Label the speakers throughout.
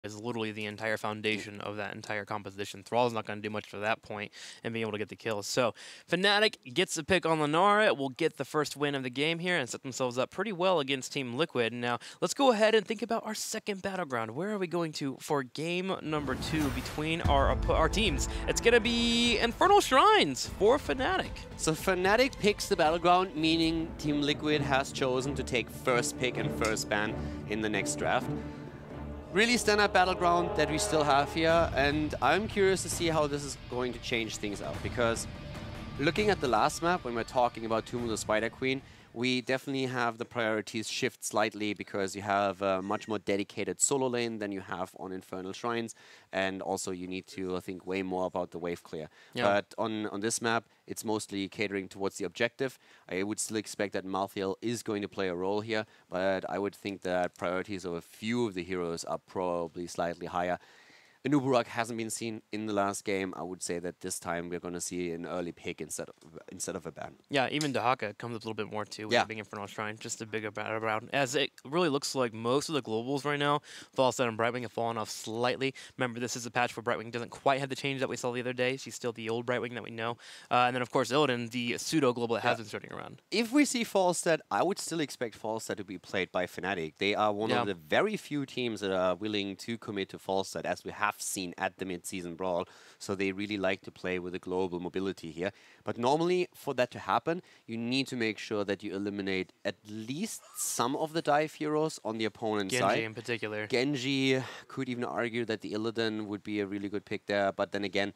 Speaker 1: is literally the entire foundation of that entire composition. Thrall's not going to do much for that point and being able to get the kills. So Fnatic gets the pick on Lenara, will get the first win of the game here and set themselves up pretty well against Team Liquid. Now let's go ahead and think about our second battleground. Where are we going to for game number 2 between our teams? It's going to be Infernal Shrines for Fnatic.
Speaker 2: So Fnatic picks the battleground, meaning Team Liquid has chosen to take first pick and first ban in the next draft. Really standard battleground that we still have here, and I'm curious to see how this is going to change things out, because looking at the last map, when we're talking about Tomb of the Spider Queen, we definitely have the priorities shift slightly because you have a much more dedicated solo lane than you have on Infernal Shrines, and also you need to think way more about the wave clear. Yeah. But on this map, it's mostly catering towards the objective. I would still expect that Malthael is going to play a role here, but I would think that priorities of a few of the heroes are probably slightly higher. Anubarak hasn't been seen in the last game. I would say that this time we're going to see an early pick instead of a ban.
Speaker 1: Yeah, even Dahaka comes up a little bit more too with being Infernal Shrine, just a bigger battleground. As it really looks like most of the globals right now, Falstad and Brightwing have fallen off slightly. Remember, this is a patch where Brightwing doesn't quite have the change that we saw the other day. She's still the old Brightwing that we know. And then, of course, Illidan, the pseudo-global that has been starting around.
Speaker 2: If we see Falstad, I would still expect Falstad to be played by Fnatic. They are one of the very few teams that are willing to commit to Falstad, as we have seen at the mid-season brawl, so they really like to play with a global mobility here. But normally, for that to happen, you need to make sure that you eliminate at least some of the dive heroes on the opponent's side.
Speaker 1: Genji in particular.
Speaker 2: Genji, could even argue that the Illidan would be a really good pick there, but then again,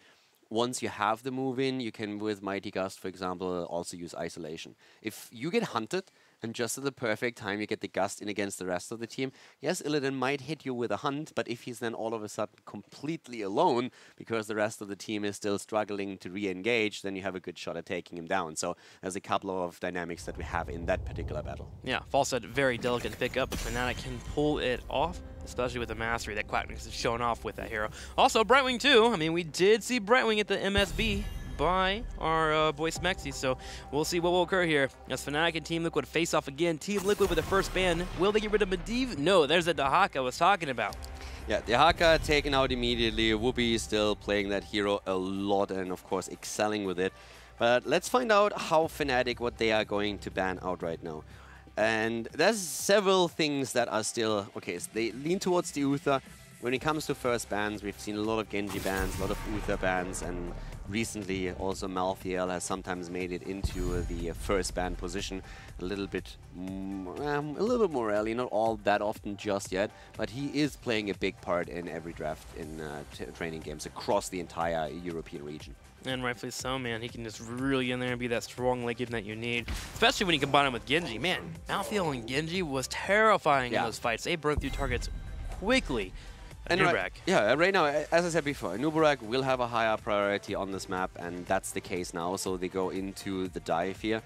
Speaker 2: once you have the move in, you can, with Mighty Gust, for example, also use Isolation. If you get hunted, and just at the perfect time you get the Gust in against the rest of the team, yes, Illidan might hit you with a hunt, but if he's then all of a sudden completely alone, because the rest of the team is still struggling to re-engage, then you have a good shot at taking him down. So there's a couple of dynamics that we have in that particular battle.
Speaker 1: Yeah, Falstad, very delicate to pick up, but Fnatic can pull it off, especially with the mastery that Quacknix is showing off with that hero. Also, Brightwing too. I mean, we did see Brightwing at the MSB by our boy Smexy, so we'll see what will occur here as Fnatic and Team Liquid face off again. Team Liquid with the first ban. Will they get rid of Medivh? No, there's that Dahaka I was talking about.
Speaker 2: Yeah, Dahaka taken out immediately. Whoopi still playing that hero a lot and of course excelling with it. But let's find out how Fnatic, what they are going to ban out right now. And there's several things that are still, okay, so they lean towards the Uther. When it comes to first bans, we've seen a lot of Genji bans, a lot of Uther bans, and recently also Malthael has sometimes made it into the first ban position a little bit more early, not all that often just yet, but he is playing a big part in every draft in training games across the entire European region.
Speaker 1: And rightfully so, man. He can just really in there and be that strong Lincoln that you need. Especially when you combine him with Genji. Man, Malthael and Genji was terrifying in those fights. They broke through targets quickly.
Speaker 2: And right now, as I said before, Anubarak will have a higher priority on this map, and that's the case now, so they go into the dive here.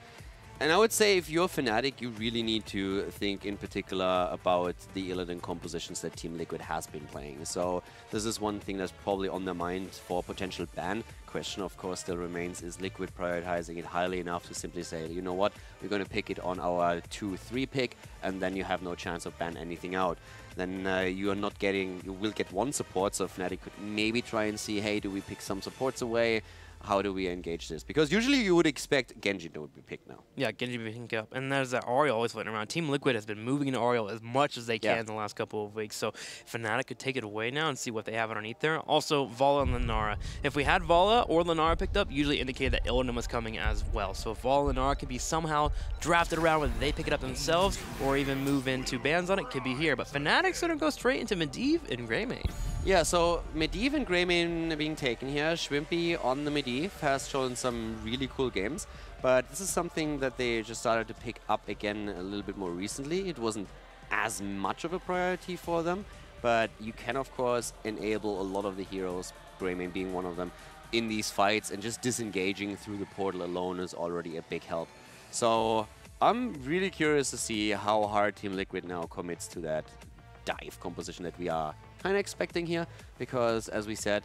Speaker 2: And I would say if you're Fnatic, you really need to think in particular about the Illidan compositions that Team Liquid has been playing. So this is one thing that's probably on their mind for potential ban. Question, of course, still remains, is Liquid prioritizing it highly enough to simply say, you know what, we're going to pick it on our 2-3 pick, and then you have no chance of ban anything out. Then you will get one support, so Fnatic could maybe try and see, hey, do we pick some supports away? How do we engage this? Because usually you would expect Genji to be picked now.
Speaker 1: Yeah, Genji be picked up. And there's that Ariel always floating around. Team Liquid has been moving into Ariel as much as they can in the last couple of weeks. So Fnatic could take it away now and see what they have underneath there. Also, Vala and Lenara. If we had Vala or Lenara picked up, usually indicated that Illidan was coming as well. So if Vala and Lenara could be somehow drafted around whether they pick it up themselves or even move into bans on it, could be here. But Fnatic's going to go straight into Medivh and Greymane.
Speaker 2: Yeah, so Medivh and Greymane being taken here. Schwimpy on the Medivh has shown some really cool games, but this is something that they just started to pick up again a little bit more recently. It wasn't as much of a priority for them, but you can of course enable a lot of the heroes, Greymane being one of them, in these fights, and just disengaging through the portal alone is already a big help. So I'm really curious to see how hard Team Liquid now commits to that dive composition that we are kind of expecting here, because as we said,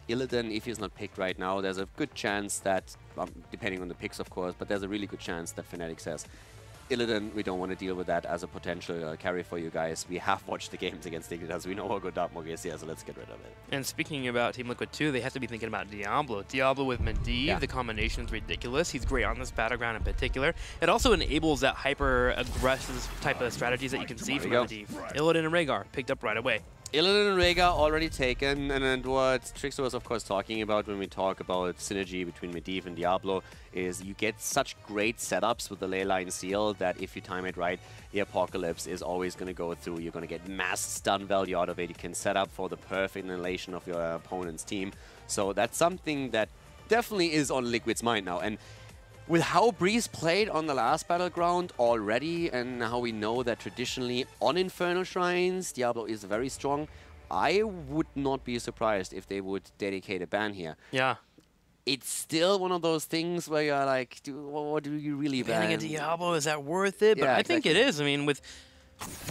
Speaker 2: Illidan, if he's not picked right now, there's a good chance that, depending on the picks of course, but there's a really good chance that Fnatic says, Illidan, we don't want to deal with that as a potential carry for you guys. We have watched the games against Liquid, we know how good Dark Mog is here, so let's get rid of it.
Speaker 1: And speaking about Team Liquid too, they have to be thinking about Diablo. Diablo with Medivh, the combination is ridiculous. He's great on this battleground in particular. It also enables that hyper-aggressive type of strategies that you can see from Medivh. Illidan and Rhaegar picked up right away.
Speaker 2: Illidan and Rhaegar already taken, and then what Trickster was of course talking about when we talk about synergy between Medivh and Diablo is you get such great setups with the Leyline Seal that if you time it right, the Apocalypse is always going to go through. You're going to get mass stun value out of it. You can set up for the perfect annihilation of your opponent's team. So that's something that definitely is on Liquid's mind now. And with how Breeze played on the last Battleground already, and how we know that traditionally on Infernal Shrines, Diablo is very strong, I would not be surprised if they would dedicate a ban here.
Speaker 1: Yeah.
Speaker 2: It's still one of those things where you're like, what do you really ban?
Speaker 1: Banning a Diablo, is that worth it? But yeah, I think it is. I mean, with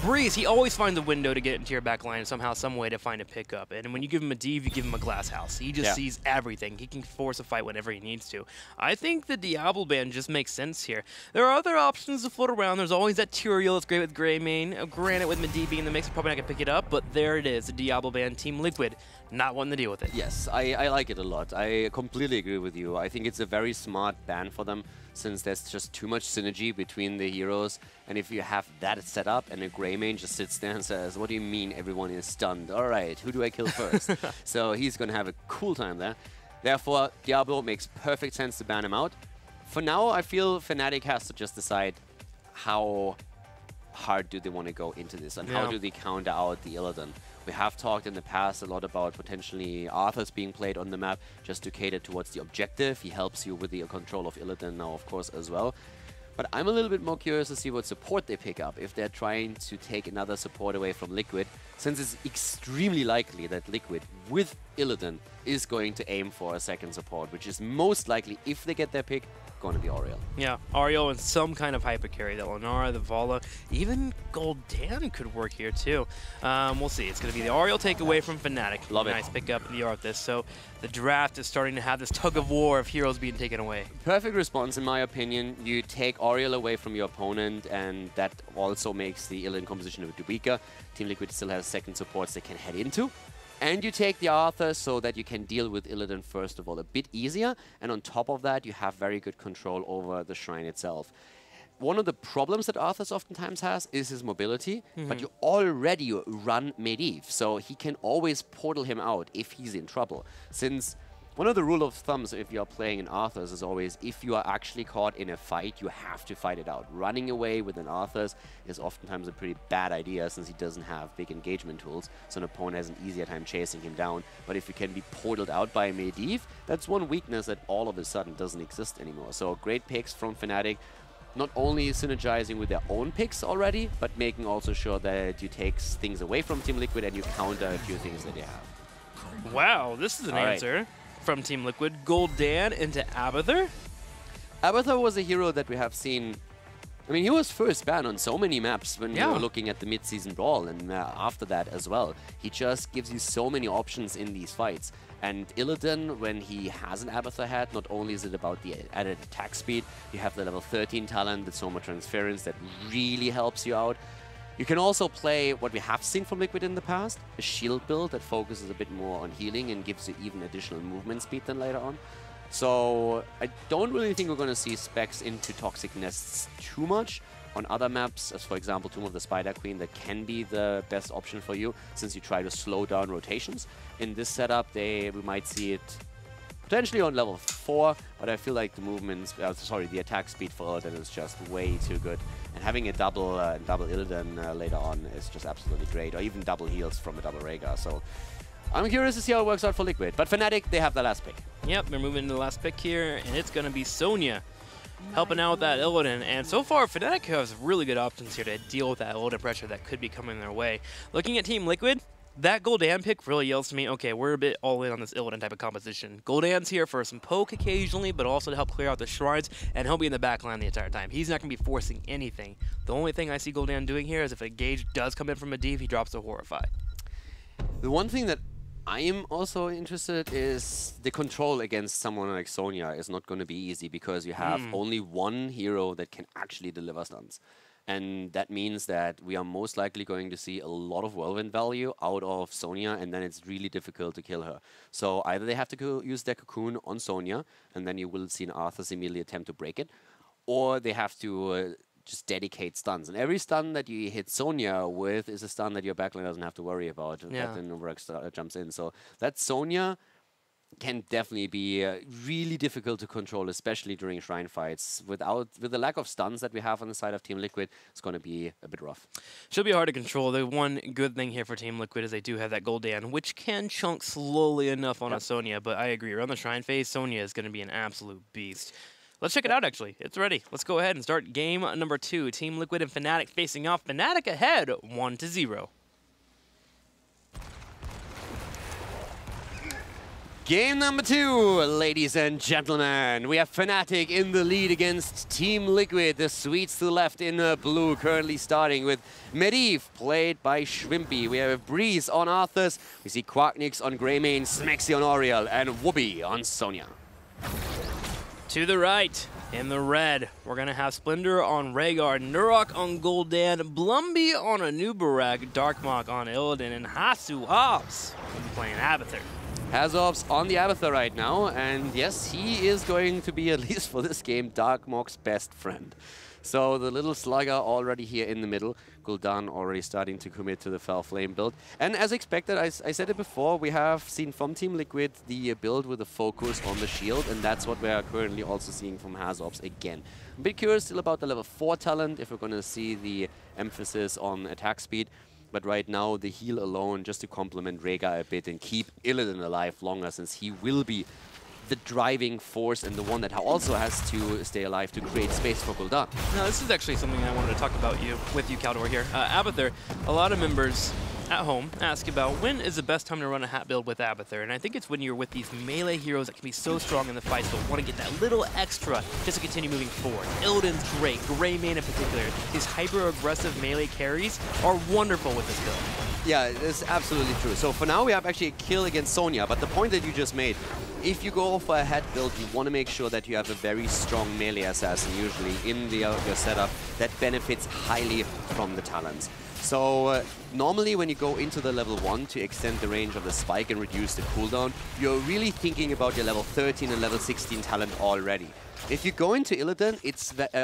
Speaker 1: Breeze, he always finds a window to get into your back line somehow, some way to find a pickup. And when you give him a Medivh, you give him a glass house. He just sees everything. He can force a fight whenever he needs to. I think the Diablo ban just makes sense here. There are other options to float around. There's always that Tyrael that's great with Greymane. Granted, with Medivh being in the mix, probably not going to pick it up, but there it is, the Diablo ban, Team Liquid. Not wanting to deal with it.
Speaker 2: Yes, I like it a lot. I completely agree with you. I think it's a very smart ban for them, since there's just too much synergy between the heroes. And if you have that set up and a Greymane just sits there and says, what do you mean everyone is stunned? All right, who do I kill first? So he's going to have a cool time there. Therefore, Diablo makes perfect sense to ban him out. For now, I feel Fnatic has to just decide how hard do they want to go into this and how do they counter out the Illidan. We have talked in the past a lot about potentially Arthas being played on the map just to cater towards the objective. He helps you with the control of Illidan now, of course, as well. But I'm a little bit more curious to see what support they pick up, if they're trying to take another support away from Liquid, since it's extremely likely that Liquid, with Illidan, is going to aim for a second support, which is most likely, if they get their pick, going to be Auriel.
Speaker 1: Yeah, Auriel and some kind of hyper carry. The Lunara, the Vala, even Gul'dan could work here too. We'll see. It's going to be the Auriel takeaway from Fnatic.
Speaker 2: Love it.
Speaker 1: Nice pickup in the Arthas. So the draft is starting to have this tug of war of heroes being taken away.
Speaker 2: Perfect response, in my opinion. You take Auriel away from your opponent, and that also makes the Illidan composition a bit weaker. Team Liquid still has second supports they can head into. And you take the Arthas so that you can deal with Illidan first of all a bit easier, and on top of that you have very good control over the shrine itself. One of the problems that Arthas oftentimes has is his mobility, but you already run Medivh, so he can always portal him out if he's in trouble. Since one of the rule of thumbs if you're playing in Arthas is always, if you are actually caught in a fight, you have to fight it out. Running away with an Arthas is oftentimes a pretty bad idea, since he doesn't have big engagement tools, so an opponent has an easier time chasing him down. But if you can be portaled out by Medivh, that's one weakness that all of a sudden doesn't exist anymore. So great picks from Fnatic, not only synergizing with their own picks already, but making also sure that you take things away from Team Liquid and you counter a few things that they have.
Speaker 1: Wow, this is an answer from Team Liquid. Gul'dan into Abathur?
Speaker 2: Abathur was a hero that we have seen. I mean, he was first banned on so many maps when you were looking at the mid-season brawl, and after that as well. He just gives you so many options in these fights. And Illidan, when he has an Abathur hat, not only is it about the added attack speed, you have the level 13 talent, the Soma Transference that really helps you out. You can also play what we have seen from Liquid in the past, a shield build that focuses a bit more on healing and gives you even additional movement speed than later on. So I don't really think we're going to see specs into Toxic Nests too much. On other maps, as for example Tomb of the Spider Queen, that can be the best option for you, since you try to slow down rotations. In this setup, we might see it potentially on level 4, but I feel like the movements, the attack speed for Illidan is just way too good. And having a double Illidan later on is just absolutely great, or even double heals from a double Rhaegar. So I'm curious to see how it works out for Liquid. But Fnatic, they have the last pick.
Speaker 1: Yep, they're moving to the last pick here, and it's going to be Sonya helping out with that Illidan. And so far, Fnatic has really good options here to deal with that Illidan pressure that could be coming their way. Looking at Team Liquid, that Gul'dan pick really yells to me, okay, we're a bit all in on this Illidan type of composition. Gul'dan's here for some poke occasionally, but also to help clear out the shrines, and he'll be in the back line the entire time. He's not going to be forcing anything. The only thing I see Gul'dan doing here is if a gauge does come in from Medivh, he drops a Horrify.
Speaker 2: The one thing that I am also interested is the control against someone like Sonya is not going to be easy because you have only one hero that can actually deliver stuns. And that means that we are most likely going to see a lot of whirlwind value out of Sonya, and then it's really difficult to kill her. So either they have to use their cocoon on Sonya, and then you will see an Arthas immediately attempt to break it, or they have to just dedicate stuns. And every stun that you hit Sonya with is a stun that your backline doesn't have to worry about.
Speaker 1: Yeah.
Speaker 2: That then Numerak jumps in. So that Sonya can definitely be really difficult to control, especially during Shrine fights. With the lack of stuns that we have on the side of Team Liquid, it's going to be a bit rough.
Speaker 1: She'll be hard to control. The one good thing here for Team Liquid is they do have that Gul'dan, which can chunk slowly enough on a Sonya, but I agree. Around the Shrine phase, Sonya is going to be an absolute beast. Let's check it out, actually. It's ready. Let's go ahead and start game number 2. Team Liquid and Fnatic facing off. Fnatic ahead, 1-0.
Speaker 2: Game number 2, ladies and gentlemen. We have Fnatic in the lead against Team Liquid. The Swedes to the left in blue, currently starting with Medivh, played by Shrimpy. We have Breeze on Arthas. We see Quacknix on Greymane, Smexy on Oriel, and Whoopi on Sonya.
Speaker 1: To the right, in the red, we're going to have Splendor on Rhaegar, Nurok on Gul'dan, Blumby on Anubarak, Darkmok on Illidan, and Hasu Hobbs playing Abathur.
Speaker 2: Hazov's on the Abathur right now, and yes, he is going to be, at least for this game, Darkmok's best friend. So the little slugger already here in the middle. Gul'dan already starting to commit to the Fell Flame build. And as expected, I said it before, we have seen from Team Liquid the build with a focus on the shield, and that's what we are currently also seeing from Hazov's again. I'm a bit curious still about the level 4 talent, if we're going to see the emphasis on attack speed. But right now, the heal alone, just to complement Rhaegar a bit and keep Illidan alive longer, since he will be the driving force and the one that also has to stay alive to create space for Gul'dan.
Speaker 1: Now, this is actually something I wanted to talk about with you, Caldor, here. Abathur, a lot of members at home ask about when is the best time to run a hat build with Abathur, and I think it's when you're with these melee heroes that can be so strong in the fights but want to get that little extra just to continue moving forward. Illidan's great, Greymane in particular. These hyper-aggressive melee carries are wonderful with this build.
Speaker 2: Yeah, it's absolutely true. So for now, we have actually a kill against Sonya, but the point that you just made, if you go for a head build, you want to make sure that you have a very strong melee assassin usually in your setup that benefits highly from the talents. So normally when you go into the level 1 to extend the range of the spike and reduce the cooldown, you're really thinking about your level 13 and level 16 talent already. If you go into Illidan,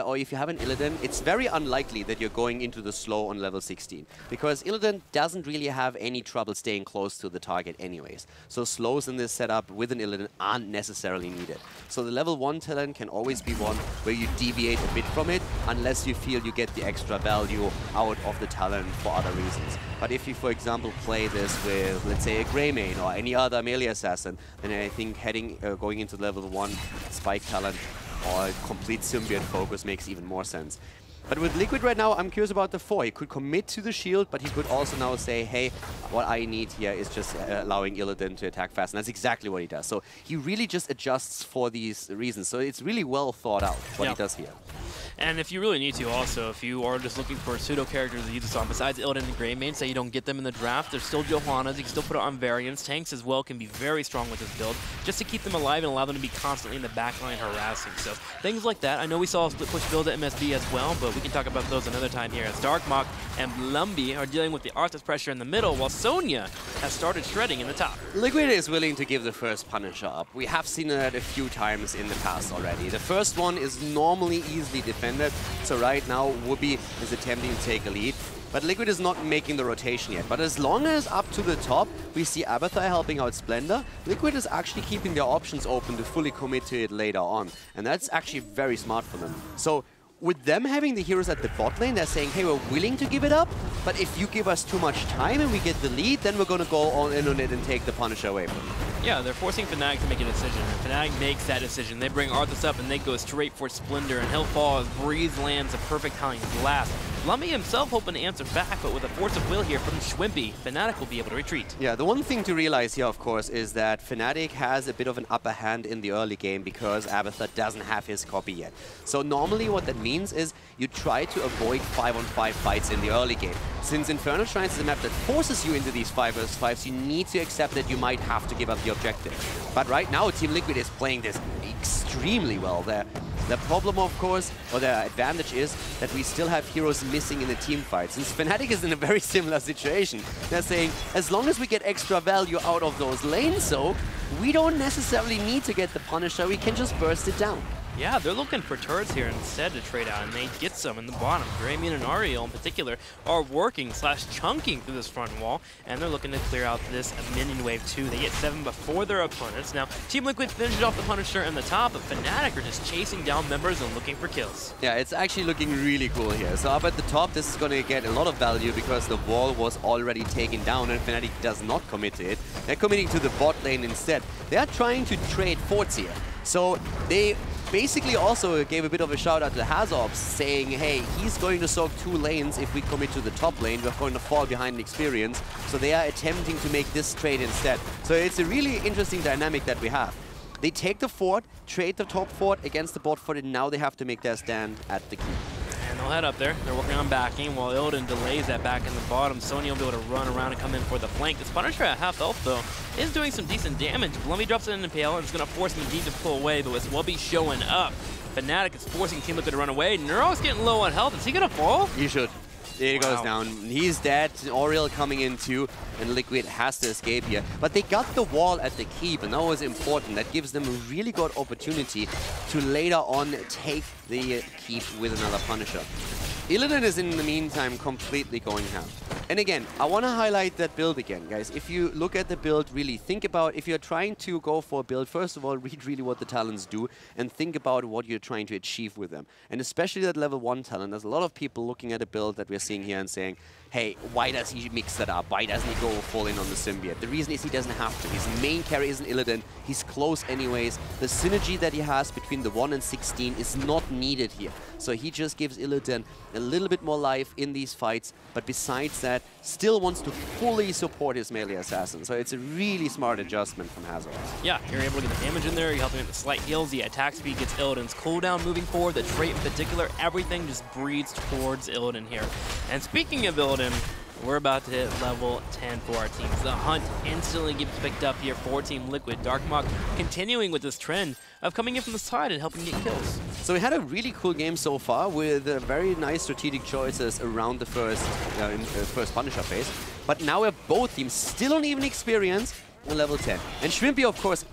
Speaker 2: or if you have an Illidan, it's very unlikely that you're going into the slow on level 16, because Illidan doesn't really have any trouble staying close to the target anyways. So slows in this setup with an Illidan aren't necessarily needed. So the level 1 talent can always be one where you deviate a bit from it, unless you feel you get the extra value out of the talent for other reasons. But if you, for example, play this with, let's say, a Greymane or any other melee assassin, then I think going into level 1 spike talent or complete symbiote focus makes even more sense. But with Liquid right now, I'm curious about the 4. He could commit to the shield, but he could also now say, hey, what I need here is just allowing Illidan to attack fast. And that's exactly what he does. So he really just adjusts for these reasons. So it's really well thought out what he does here.
Speaker 1: And if you really need to also, if you are just looking for pseudo characters to use this on, besides Illidan and Greymane, say you don't get them in the draft, there's still Johanna's, you can still put it on variants. Tanks as well can be very strong with this build, just to keep them alive and allow them to be constantly in the backline harassing. So things like that. I know we saw a split push build at MSB as well, but we can talk about those another time here, as Darkmok and Blumby are dealing with the Arthas pressure in the middle, while Sonya has started shredding in the top.
Speaker 2: Liquid is willing to give the first Punisher up. We have seen that a few times in the past already. The first one is normally easily defended, so right now Whoopi is attempting to take a lead. But Liquid is not making the rotation yet. But as long as up to the top, we see Abathur helping out Splendor, Liquid is actually keeping their options open to fully commit to it later on. And that's actually very smart for them. So with them having the heroes at the bot lane, they're saying, hey, we're willing to give it up, but if you give us too much time and we get the lead, then we're going to go all in on it and take the Punisher away from them.
Speaker 1: Yeah, they're forcing Fnatic to make a decision, and Fnatic makes that decision. They bring Arthas up and they go straight for Splendor, and he'll fall as Breeze lands a perfect timing blast. Blummy himself hoping to answer back, but with a force of will here from Schwimpy, Fnatic will be able to retreat.
Speaker 2: Yeah, the one thing to realize here, of course, is that Fnatic has a bit of an upper hand in the early game because Abathur doesn't have his copy yet. So normally what that means is you try to avoid 5-on-5 fights in the early game. Since Infernal Shrines is a map that forces you into these 5vs5s, you need to accept that you might have to give up the objective. But right now, Team Liquid is playing this extremely well there. The problem, of course, or the advantage is that we still have heroes missing in the team fight. Since Fnatic is in a very similar situation, they're saying, as long as we get extra value out of those lanes, so we don't necessarily need to get the Punisher, we can just burst it down.
Speaker 1: Yeah, they're looking for turrets here instead to trade out, and they get some in the bottom. Greymane and Ariel in particular are working / chunking through this front wall, and they're looking to clear out this minion wave too. They get 7 before their opponents. Now, Team Liquid finishes off the Punisher in the top, but Fnatic are just chasing down members and looking for kills.
Speaker 2: Yeah, it's actually looking really cool here. So up at the top, this is going to get a lot of value because the wall was already taken down, and Fnatic does not commit to it. They're committing to the bot lane instead. They are trying to trade forts here. So they basically also gave a bit of a shout out to Hazorb, saying, hey, he's going to soak 2 lanes if we commit to the top lane. We're going to fall behind in experience. So they are attempting to make this trade instead. So it's a really interesting dynamic that we have. They take the fort, trade the top fort against the bot fort, and now they have to make their stand at the key.
Speaker 1: And they'll head up there. They're working on backing while Illidan delays that back in the bottom. Sonya will be able to run around and come in for the flank. This Punisher at half health, though, is doing some decent damage. Blummy drops it in the Impale, and it's going to force Medivh to pull away, but with Wubby showing up, Fnatic is forcing Team Liquid to run away. Neurog's getting low on health. Is he going to fall?
Speaker 2: He should. There he goes down. He's dead. Oriel coming in too, and Liquid has to escape here. But they got the wall at the keep, and that was important. That gives them a really good opportunity to later on take the keep with another Punisher. Illidan is in the meantime completely going ham. And again, I want to highlight that build again, guys. If you look at the build, really think about, if you're trying to go for a build, first of all, read really what the talents do and think about what you're trying to achieve with them. And especially that level 1 talent, there's a lot of people looking at a build that we're seeing here and saying, hey, why does he mix that up? Why doesn't he go full in on the symbiote? The reason is he doesn't have to. His main carry isn't Illidan. He's close anyways. The synergy that he has between the 1 and 16 is not needed here. So he just gives Illidan a little bit more life in these fights, but besides that, still wants to fully support his melee assassin. So it's a really smart adjustment from Hazard.
Speaker 1: Yeah, you're able to get the damage in there, you're helping with the slight heals, the attack speed gets Illidan's cooldown moving forward, the trait in particular, everything just breeds towards Illidan here. And speaking of Illidan, we're about to hit level 10 for our teams. The hunt instantly gets picked up here for Team Liquid. Darkmok continuing with this trend of coming in from the side and helping get kills.
Speaker 2: So we had a really cool game so far with very nice strategic choices around the first Punisher phase. But now we have both teams still on even experience on level 10. And Schwimpy, of course,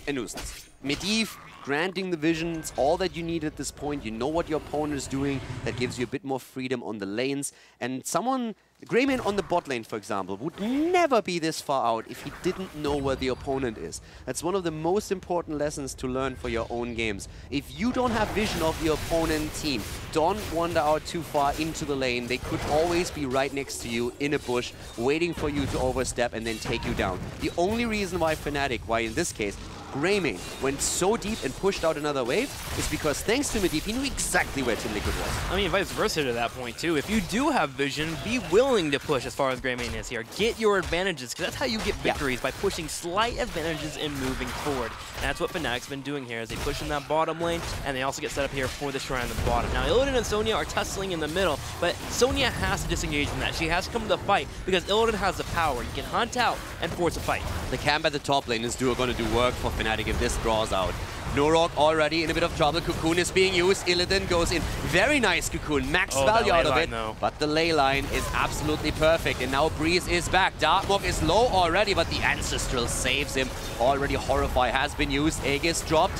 Speaker 2: a nuisance. Medivh granting the vision, it's all that you need at this point. You know what your opponent is doing. That gives you a bit more freedom on the lanes. And someone, Greymane on the bot lane, for example, would never be this far out if he didn't know where the opponent is. That's one of the most important lessons to learn for your own games. If you don't have vision of your opponent team, don't wander out too far into the lane. They could always be right next to you in a bush, waiting for you to overstep and then take you down. The only reason why Fnatic, why in this case, Greymane went so deep and pushed out another wave is because thanks to Medivh, he knew exactly where Team Liquid was.
Speaker 1: I mean, vice versa to that point too. If you do have vision, be willing to push as far as Greymane is here. Get your advantages, because that's how you get victories, by pushing slight advantages and moving forward. And that's what Fnatic's been doing here, as they push in that bottom lane, and they also get set up here for the shrine on the bottom. Now, Illidan and Sonya are tussling in the middle, but Sonya has to disengage from that. She has to come to the fight, because Illidan has the power. You can hunt out and force a fight.
Speaker 2: The camp at the top lane is going to do work for Fnatic if this draws out. Neurog already in a bit of trouble. Cocoon is being used. Illidan goes in. Very nice Cocoon. Max value out of it. But the ley line is absolutely perfect. And now Breeze is back. Darkmok is low already, but the Ancestral saves him. Already Horrify has been used. Aegis dropped.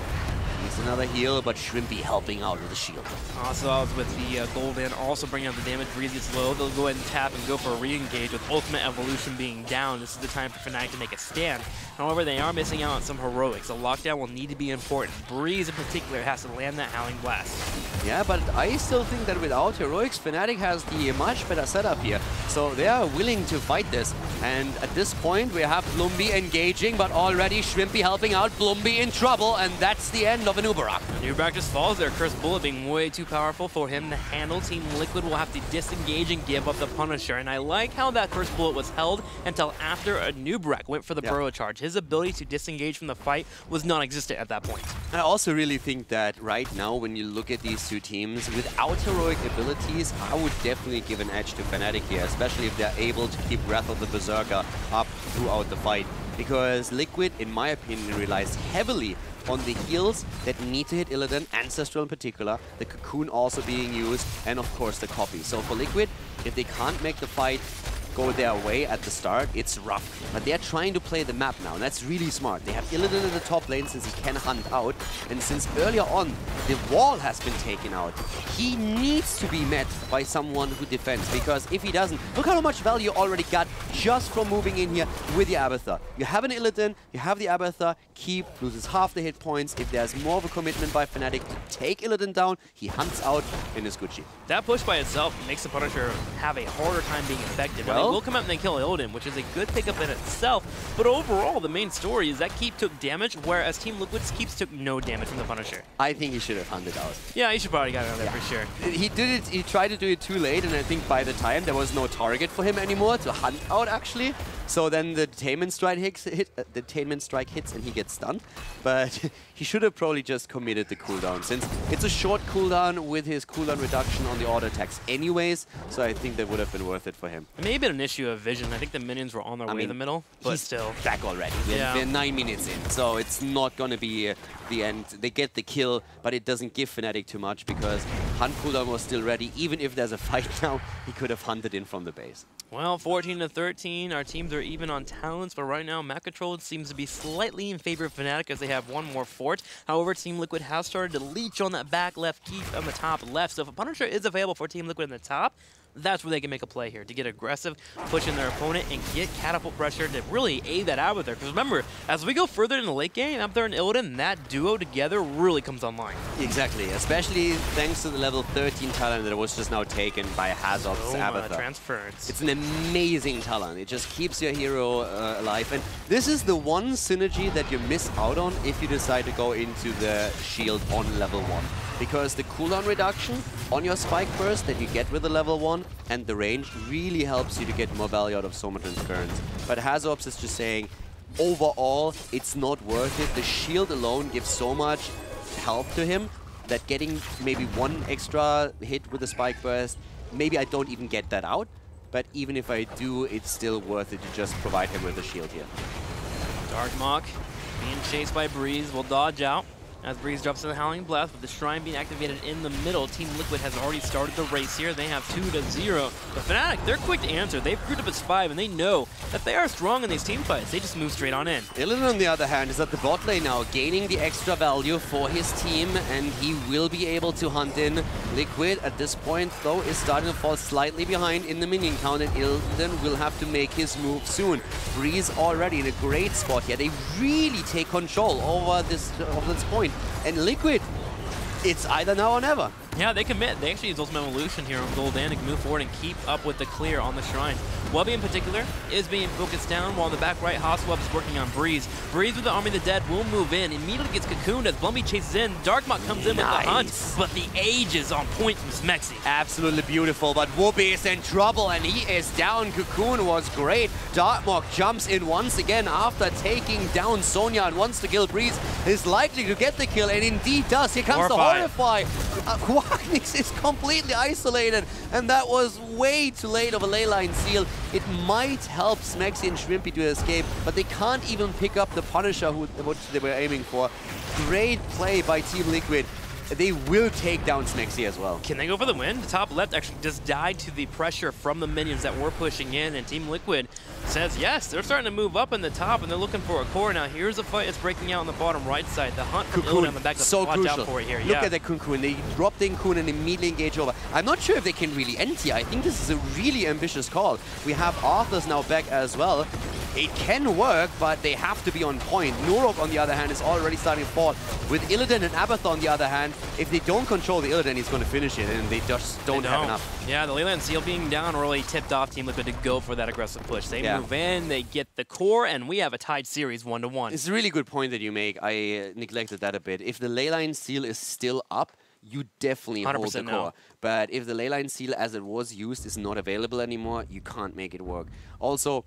Speaker 2: Needs another heal, but Schwimpy helping out with the shield.
Speaker 1: Also out with the gold in, also bringing out the damage. Breeze gets low. They'll go ahead and tap and go for a re-engage with Ultimate Evolution being down. This is the time for Fnatic to make a stand. However, they are missing out on some heroics. The lockdown will need to be important. Breeze in particular has to land that Howling Blast.
Speaker 2: Yeah, but I still think that without heroics, Fnatic has the much better setup here. So they are willing to fight this. And at this point, we have Blumby engaging, but already Shrimpy helping out. Blumby in trouble, and that's the end of an Uberak.
Speaker 1: Uberak just falls there. Cursed Bullet being way too powerful for him to handle. Team Liquid will have to disengage and give up the Punisher. And I like how that Cursed Bullet was held until after a Uberak went for the Burrow charge. His ability to disengage from the fight was non-existent at that point.
Speaker 2: I also really think that right now, when you look at these two teams, without heroic abilities, I would definitely give an edge to Fnatic here, especially if they're able to keep Wrath of the Berserker up throughout the fight. Because Liquid, in my opinion, relies heavily on the heals that need to hit Illidan, Ancestral in particular, the Cocoon also being used, and of course the copy. So for Liquid, if they can't make the fight go their way at the start, it's rough. But they're trying to play the map now, and that's really smart. They have Illidan in the top lane since he can hunt out, and since earlier on the wall has been taken out, he needs to be met by someone who defends, because if he doesn't, look how much value you already got just from moving in here with the Abathur. You have an Illidan, you have the Abathur, Keep loses half the hit points. If there's more of a commitment by Fnatic to take Illidan down, he hunts out and is Gucci.
Speaker 1: That push by itself makes the Punisher have a harder time being effective.
Speaker 2: Well,
Speaker 1: they will come out and they kill Illidan, which is a good pickup in itself. But overall, the main story is that Keep took damage, whereas Team Liquid's Keeps took no damage from the Punisher.
Speaker 2: I think he should have hunted out.
Speaker 1: Yeah, he should probably got out there for sure.
Speaker 2: He did it. He tried to do it too late, and I think by the time there was no target for him anymore to hunt out actually. So then the Detainment Strike hits and he gets stunned. But he should have probably just committed the cooldown, since it's a short cooldown with his cooldown reduction on the auto attacks anyways. So I think that would have been worth it for him.
Speaker 1: It may have been an issue of vision. I think the minions were on their way in the middle, but
Speaker 2: he's
Speaker 1: still.
Speaker 2: back already.
Speaker 1: Yeah.
Speaker 2: We're 9 minutes in, so it's not going to be the end. They get the kill, but it doesn't give Fnatic too much because Hunt cooldown was still ready. Even if there's a fight now, he could have hunted in from the base.
Speaker 1: Well, 14-13, our teams are even on talents, but right now Map Control seems to be slightly in favor of Fnatic as they have one more fort. However, Team Liquid has started to leech on that back left keep on the top left, so if a Punisher is available for Team Liquid in the top, that's where they can make a play here, to get aggressive, push in their opponent, and get catapult pressure to really aid that Abathur. Because remember, as we go further in the late game, Abathur and Illidan, that duo together really comes online.
Speaker 2: Exactly, especially thanks to the level 13 talent that was just now taken by Hazard's Abathur.
Speaker 1: Transference.
Speaker 2: It's an amazing talent. It just keeps your hero alive. And this is the one synergy that you miss out on if you decide to go into the shield on level 1. Because the cooldown reduction on your spike burst that you get with the level 1 and the range really helps you to get more value out of Soma Transference. But Hazorps is just saying, overall, it's not worth it. The shield alone gives so much help to him that getting maybe one extra hit with the spike burst, maybe I don't even get that out. But even if I do, it's still worth it to just provide him with a shield here.
Speaker 1: Darkmok being chased by Breeze will dodge out. As Breeze drops to the Howling Blast, with the Shrine being activated in the middle, Team Liquid has already started the race here. They have 2-0. But Fnatic, they're quick to answer. They've grouped up as 5, and they know that they are strong in these team fights. They just move straight on in.
Speaker 2: Illidan, on the other hand, is at the bot lane now, gaining the extra value for his team, and he will be able to hunt in. Liquid, at this point, though, is starting to fall slightly behind in the minion count, and Illidan will have to make his move soon. Breeze already in a great spot here. They really take control over this point. And Liquid, it's either now or never.
Speaker 1: Yeah, they commit. They actually use Ultimate Evolution here on Gul'dan to move forward and keep up with the clear on the Shrine. Webby in particular is being focused down while in the back right, Hasweb is working on Breeze. Breeze with the Army of the Dead will move in. Immediately gets cocooned as Blumby chases in. Darkmok comes in with the hunt, but the Age is on point from Smexy.
Speaker 2: Absolutely beautiful, but Whoopi is in trouble and he is down. Cocoon was great. Darkmok jumps in once again after taking down Sonya and wants to kill Breeze. Is likely to get the kill and indeed does. Here comes the Horrify. Quacknix is completely isolated, and that was way too late of a leyline seal. It might help Smexy and Shrimpy to escape, but they can't even pick up the Punisher which they were aiming for. Great play by Team Liquid. They will take down Smexy as well.
Speaker 1: Can they go for the win? The top left actually just died to the pressure from the minions that were pushing in, and Team Liquid says yes, they're starting to move up in the top, and they're looking for a core. Now here's a fight that's breaking out on the bottom right side. The hunt from Illidan on the back,
Speaker 2: so
Speaker 1: watch
Speaker 2: crucial.
Speaker 1: out for it here.
Speaker 2: Look at the Cocoon. They drop the Cocoon and immediately engage over. I'm not sure if they can really end here. I think this is a really ambitious call. We have Arthur's now back as well. it can work, but they have to be on point. Nurok, on the other hand, is already starting to fall. With Illidan and Abathon, on the other hand, if they don't control the Illidan, he's going to finish it, and they just don't have enough.
Speaker 1: Yeah, the Leyland Seal being down really tipped off Team Liquid to go for that aggressive push. They move in, they get the core, and we have a tied series 1-1.
Speaker 2: It's a really good point that you make. I neglected that a bit. If the Leyline Seal is still up, you definitely hold the core. But if the Leyline Seal as it was used is not available anymore, you can't make it work. Also,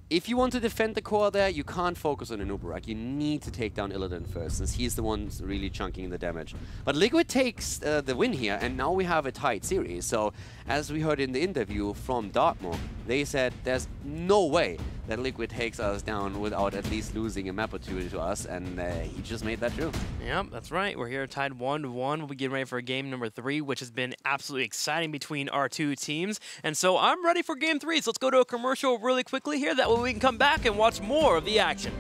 Speaker 2: if you want to defend the core there, you can't focus on an Uberak. You need to take down Illidan first, since he's the one really chunking the damage. But Liquid takes the win here, and now we have a tight series. So, as we heard in the interview from Dartmoor, they said there's no way that Liquid takes us down without at least losing a map or two to us, and he just made that true.
Speaker 1: Yep, that's right. We're here tied 1-1. We'll be getting ready for game number 3, which has been absolutely exciting between our two teams. And so I'm ready for game 3. So let's go to a commercial really quickly here. That way we can come back and watch more of the action.